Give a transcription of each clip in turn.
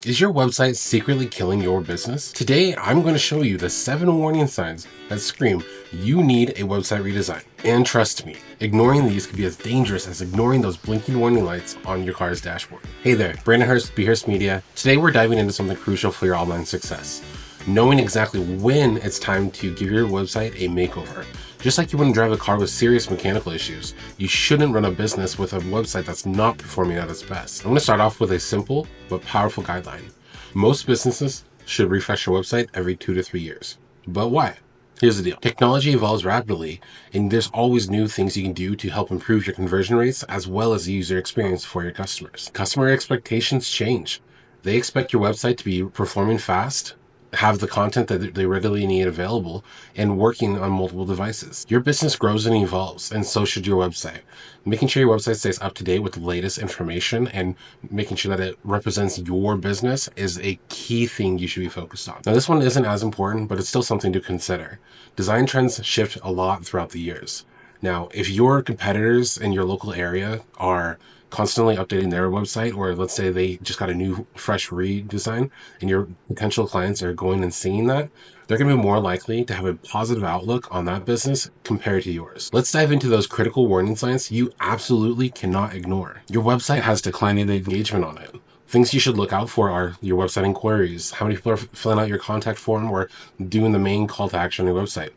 Is your website secretly killing your business? Today, I'm going to show you the 7 warning signs that scream you need a website redesign. And trust me, ignoring these can be as dangerous as ignoring those blinking warning lights on your car's dashboard. Hey there, Brandon Hurst, Be Hurst Media. Today, we're diving into something crucial for your online success. Knowing exactly when it's time to give your website a makeover. Just like you wouldn't drive a car with serious mechanical issues, you shouldn't run a business with a website that's not performing at its best. I'm going to start off with a simple but powerful guideline. Most businesses should refresh their website every 2 to 3 years. But why? Here's the deal. Technology evolves rapidly, and there's always new things you can do to help improve your conversion rates as well as the user experience for your customers. Customer expectations change. They expect your website to be performing fast, have the content that they readily need available, and working on multiple devices. Your business grows and evolves, and so should your website. Making sure your website stays up to date with the latest information and making sure that it represents your business is a key thing you should be focused on. Now, this one isn't as important, but it's still something to consider. Design trends shift a lot throughout the years. Now, if your competitors in your local area are constantly updating their website, or let's say they just got a new fresh redesign and your potential clients are going and seeing that, they're going to be more likely to have a positive outlook on that business compared to yours. Let's dive into those critical warning signs you absolutely cannot ignore. Your website has declining engagement on it. Things you should look out for are your website inquiries, how many people are filling out your contact form or doing the main call to action on your website.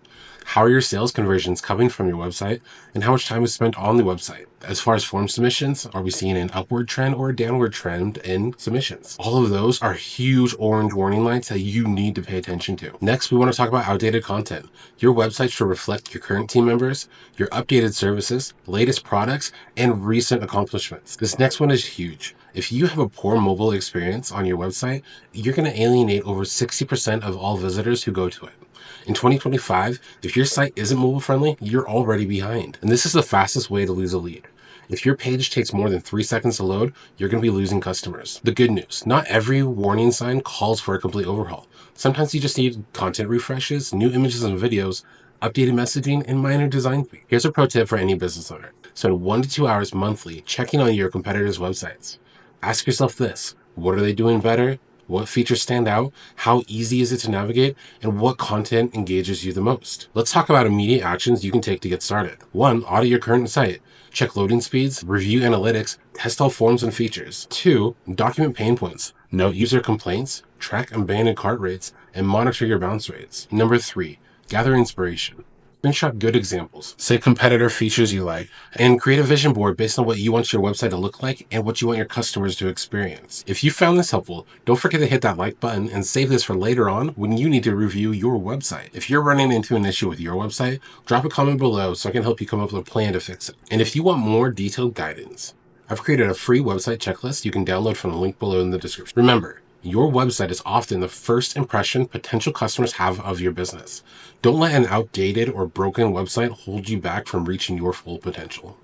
How are your sales conversions coming from your website, and how much time is spent on the website? As far as form submissions, are we seeing an upward trend or a downward trend in submissions? All of those are huge orange warning lights that you need to pay attention to. Next, we want to talk about outdated content. Your website should reflect your current team members, your updated services, latest products, and recent accomplishments. This next one is huge. If you have a poor mobile experience on your website, you're going to alienate over 60% of all visitors who go to it. In 2025, if your site isn't mobile friendly, you're already behind. And this is the fastest way to lose a lead. If your page takes more than 3 seconds to load, you're going to be losing customers. The good news, not every warning sign calls for a complete overhaul. Sometimes you just need content refreshes, new images and videos, updated messaging, and minor design tweaks. Here's a pro tip for any business owner. Spend 1 to 2 hours monthly checking on your competitors' websites. Ask yourself this: what are they doing better? What features stand out? How easy is it to navigate? And what content engages you the most? Let's talk about immediate actions you can take to get started. 1, audit your current site. Check loading speeds, review analytics, test all forms and features. 2, document pain points. Note user complaints, track abandoned cart rates, and monitor your bounce rates. Number 3, gather inspiration. Screenshot good examples, say competitor features you like, and create a vision board based on what you want your website to look like and what you want your customers to experience. If you found this helpful, don't forget to hit that like button and save this for later on when you need to review your website. If you're running into an issue with your website, drop a comment below so I can help you come up with a plan to fix it. And if you want more detailed guidance, I've created a free website checklist you can download from the link below in the description. Remember, your website is often the first impression potential customers have of your business. Don't let an outdated or broken website hold you back from reaching your full potential.